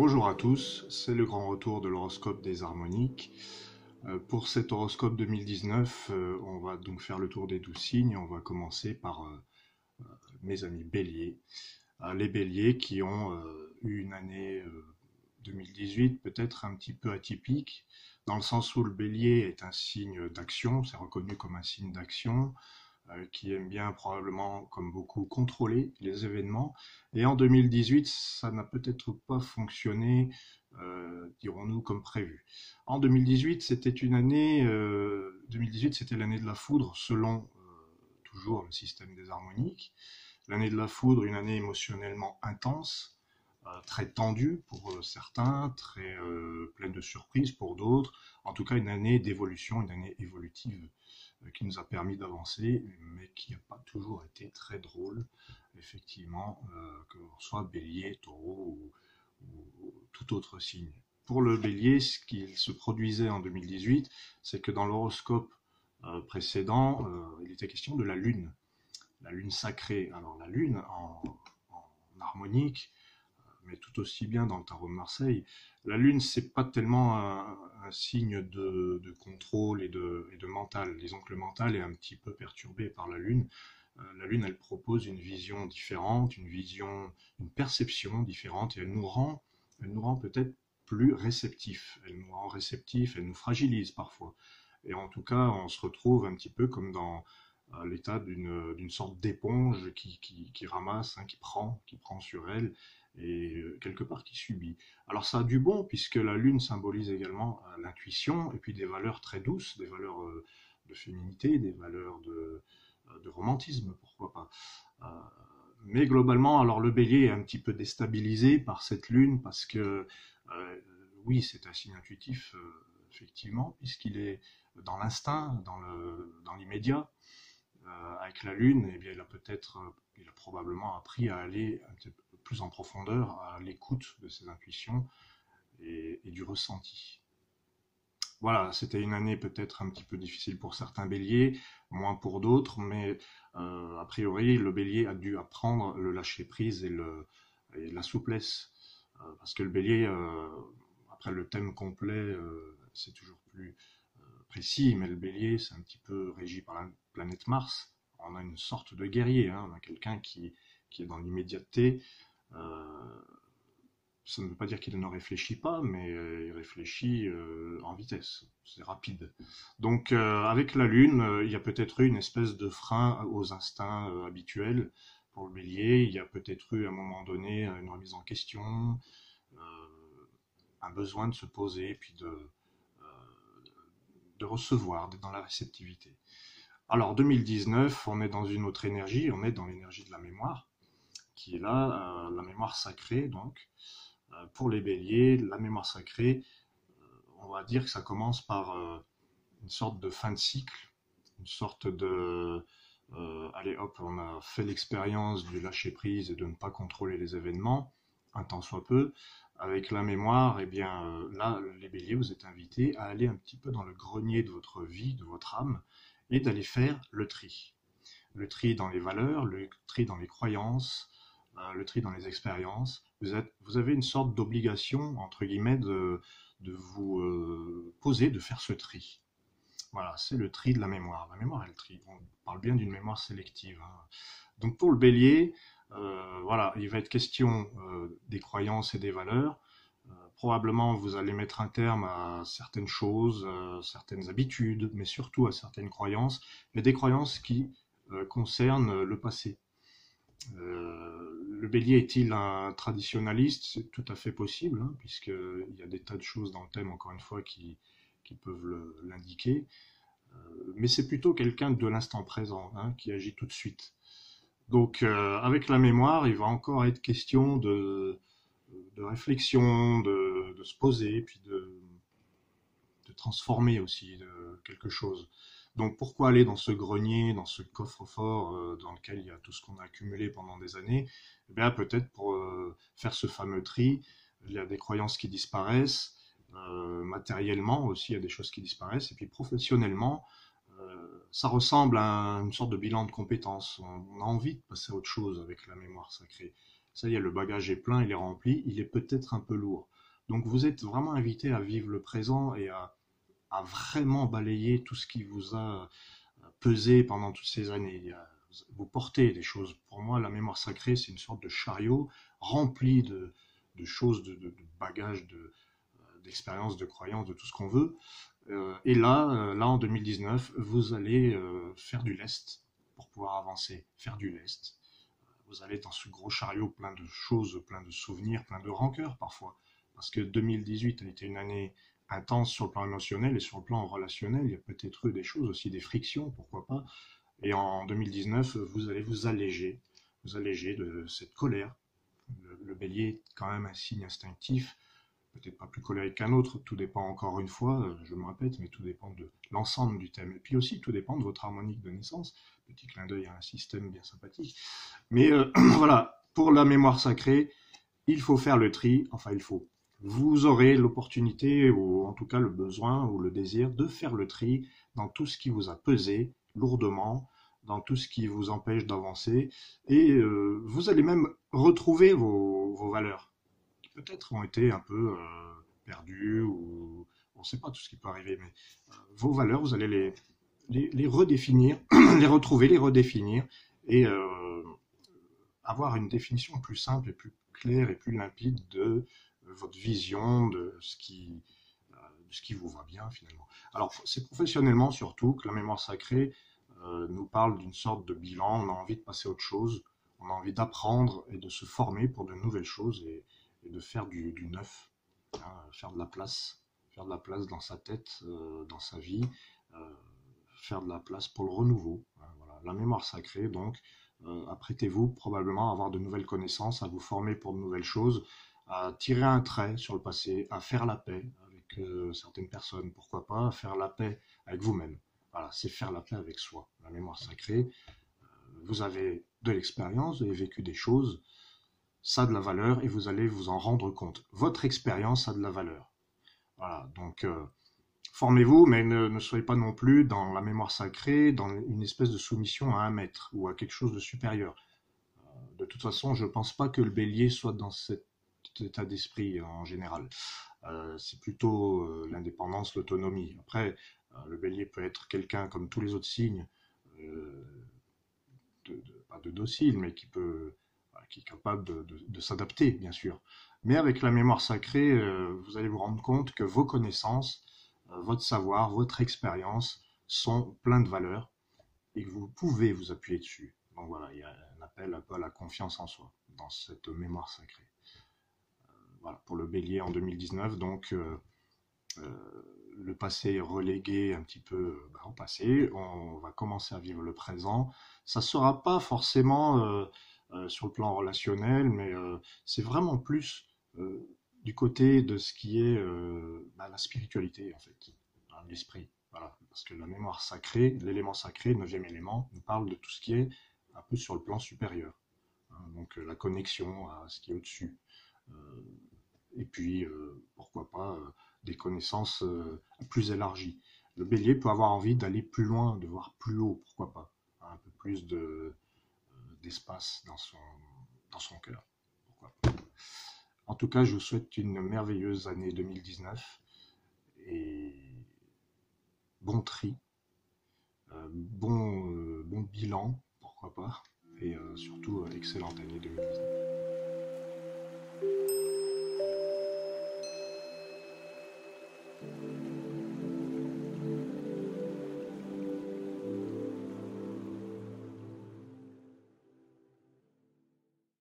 Bonjour à tous, c'est le grand retour de l'horoscope des harmoniques. Pour cet horoscope 2019, on va donc faire le tour des 12 signes. On va commencer par mes amis béliers. Les béliers qui ont eu une année 2018 peut-être un petit peu atypique, dans le sens où le bélier est un signe d'action, c'est reconnu comme un signe d'action, qui aime bien probablement, comme beaucoup, contrôler les événements. Et en 2018, ça n'a peut-être pas fonctionné, dirons-nous, comme prévu. En 2018, c'était une année, 2018, c'était l'année de la foudre, selon toujours le système des harmoniques. L'année de la foudre, une année émotionnellement intense, très tendue pour certains, très pleine de surprises pour d'autres. En tout cas, une année d'évolution, une année évolutive qui nous a permis d'avancer, mais qui n'a pas toujours été très drôle, effectivement, que l'on soit bélier, taureau ou tout autre signe. Pour le bélier, ce qui se produisait en 2018, c'est que dans l'horoscope précédent, il était question de la lune sacrée. Alors la lune en harmonique, mais tout aussi bien dans le tarot de Marseille. La Lune, c'est pas tellement un signe de contrôle et de mental. Disons que le mental est un petit peu perturbé par la Lune. La Lune, elle propose une vision différente, une perception différente, et elle nous rend peut-être plus réceptifs. Elle nous rend réceptifs, elle nous fragilise parfois. Et en tout cas, on se retrouve un petit peu comme dans l'état d'une sorte d'éponge qui ramasse, hein, qui prend sur elle, et quelque part qui subit. Alors ça a du bon, puisque la lune symbolise également l'intuition, et puis des valeurs très douces, des valeurs de féminité, des valeurs de romantisme, pourquoi pas. Mais globalement, alors le bélier est un petit peu déstabilisé par cette lune, parce que oui, c'est un signe intuitif, effectivement, puisqu'il est dans l'instinct, dans l'immédiat. Avec la lune, eh bien, il a probablement appris à aller un petit peu plus en profondeur, à l'écoute de ses intuitions et du ressenti. Voilà, c'était une année peut-être un petit peu difficile pour certains béliers, moins pour d'autres, mais a priori, le bélier a dû apprendre le lâcher-prise et la souplesse. Parce que le bélier, après le thème complet, c'est toujours plus précis, mais le bélier, c'est un petit peu régi par la planète Mars. On a une sorte de guerrier, hein, on a quelqu'un qui est dans l'immédiateté. Euh, Ça ne veut pas dire qu'il ne réfléchit pas, mais il réfléchit en vitesse, c'est rapide. Donc avec la Lune, il y a peut-être eu une espèce de frein aux instincts habituels pour le bélier. Il y a peut-être eu à un moment donné une remise en question, euh, un besoin de se poser, puis de recevoir, d'être dans la réceptivité. Alors 2019, on est dans une autre énergie, on est dans l'énergie de la mémoire, qui est là, la mémoire sacrée donc. Pour les béliers, la mémoire sacrée, on va dire que ça commence par une sorte de fin de cycle, une sorte de allez hop, on a fait l'expérience du lâcher prise et de ne pas contrôler les événements, un tant soit peu. Avec la mémoire, eh bien là, les béliers, vous êtes invités à aller un petit peu dans le grenier de votre vie, de votre âme, et d'aller faire le tri. Le tri dans les valeurs, le tri dans les croyances, le tri dans les expériences. Vous avez une sorte d'obligation, entre guillemets, de vous poser, de faire ce tri. Voilà, c'est le tri de la mémoire. La mémoire est le tri. On parle bien d'une mémoire sélective, hein. Donc pour le bélier, voilà, il va être question des croyances et des valeurs. Probablement, vous allez mettre un terme à certaines choses, certaines habitudes, mais surtout à certaines croyances, mais des croyances qui concernent le passé. Le bélier est-il un traditionnaliste? C'est tout à fait possible, hein, puisqu'il y a des tas de choses dans le thème, encore une fois, qui peuvent l'indiquer. Mais c'est plutôt quelqu'un de l'instant présent, hein, qui agit tout de suite. Donc, avec la mémoire, il va encore être question de réflexion, de se poser, puis de transformer aussi quelque chose. Donc pourquoi aller dans ce grenier, dans ce coffre-fort dans lequel il y a tout ce qu'on a accumulé pendant des années? Eh bien peut-être pour faire ce fameux tri. Il y a des croyances qui disparaissent, matériellement aussi il y a des choses qui disparaissent, et puis professionnellement, ça ressemble à une sorte de bilan de compétences. On a envie de passer à autre chose avec la mémoire sacrée. Ça y est, le bagage est plein, il est rempli, il est peut-être un peu lourd. Donc vous êtes vraiment invité à vivre le présent et à vraiment balayer tout ce qui vous a pesé pendant toutes ces années. Vous portez des choses. Pour moi, la mémoire sacrée, c'est une sorte de chariot rempli de choses, de bagages, d'expériences, de croyances, de tout ce qu'on veut. Et là, en 2019, vous allez faire du lest pour pouvoir avancer, faire du lest. Vous allez être dans ce gros chariot plein de choses, plein de souvenirs, plein de rancœurs parfois. Parce que 2018 a été une année intense sur le plan émotionnel et sur le plan relationnel. Il y a peut-être eu des choses aussi, des frictions, pourquoi pas. Et en 2019, vous allez vous alléger de cette colère. Le bélier est quand même un signe instinctif, peut-être pas plus colérique qu'un autre, tout dépend encore une fois, je me répète, mais tout dépend de l'ensemble du thème. Et puis aussi, tout dépend de votre harmonique de naissance. Petit clin d'œil à un système bien sympathique. Mais voilà, pour la mémoire sacrée, il faut faire le tri, enfin il faut. Vous aurez l'opportunité, ou en tout cas le besoin ou le désir de faire le tri dans tout ce qui vous a pesé lourdement, dans tout ce qui vous empêche d'avancer, et vous allez même retrouver vos valeurs, qui peut-être ont été un peu perdues, ou on ne sait pas tout ce qui peut arriver, mais vos valeurs, vous allez les redéfinir, les retrouver, les redéfinir, et avoir une définition plus simple et plus claire et plus limpide de votre vision, de ce qui vous va bien finalement. Alors c'est professionnellement surtout que la mémoire sacrée nous parle d'une sorte de bilan, on a envie de passer à autre chose, on a envie d'apprendre et de se former pour de nouvelles choses et de faire du neuf, hein, faire de la place dans sa tête, dans sa vie, euh, faire de la place pour le renouveau. Hein, voilà. La mémoire sacrée, donc, apprêtez-vous probablement à avoir de nouvelles connaissances, à vous former pour de nouvelles choses, à tirer un trait sur le passé, à faire la paix avec certaines personnes, pourquoi pas, à faire la paix avec vous-même. Voilà, c'est faire la paix avec soi. La mémoire sacrée, vous avez de l'expérience, vous avez vécu des choses, ça a de la valeur et vous allez vous en rendre compte. Votre expérience a de la valeur. Voilà, donc formez-vous, mais ne soyez pas non plus dans la mémoire sacrée, dans une espèce de soumission à un maître ou à quelque chose de supérieur. De toute façon, je ne pense pas que le bélier soit dans cet état d'esprit en général. C'est plutôt l'indépendance, l'autonomie. Après, le bélier peut être quelqu'un comme tous les autres signes, euh, pas de docile, mais qui est capable de s'adapter, bien sûr. Mais avec la mémoire sacrée, vous allez vous rendre compte que vos connaissances, votre savoir, votre expérience sont pleins de valeur et que vous pouvez vous appuyer dessus. Donc voilà, il y a un appel un peu à la confiance en soi dans cette mémoire sacrée. Voilà, pour le bélier en 2019, donc le passé est relégué un petit peu au passé, on va commencer à vivre le présent. Ça ne sera pas forcément sur le plan relationnel, mais c'est vraiment plus du côté de ce qui est la spiritualité, en fait, hein, l'esprit. Voilà. Parce que la mémoire sacrée, l'élément sacré, le 9e élément, nous parle de tout ce qui est un peu sur le plan supérieur. Hein, donc la connexion à ce qui est au-dessus. Euh, et puis, pourquoi pas, des connaissances plus élargies. Le bélier peut avoir envie d'aller plus loin, de voir plus haut, pourquoi pas. Hein, un peu plus d'espace dans son cœur. Pourquoi pas. En tout cas, je vous souhaite une merveilleuse année 2019 et bon tri, bon bilan, pourquoi pas, et surtout excellente année 2019.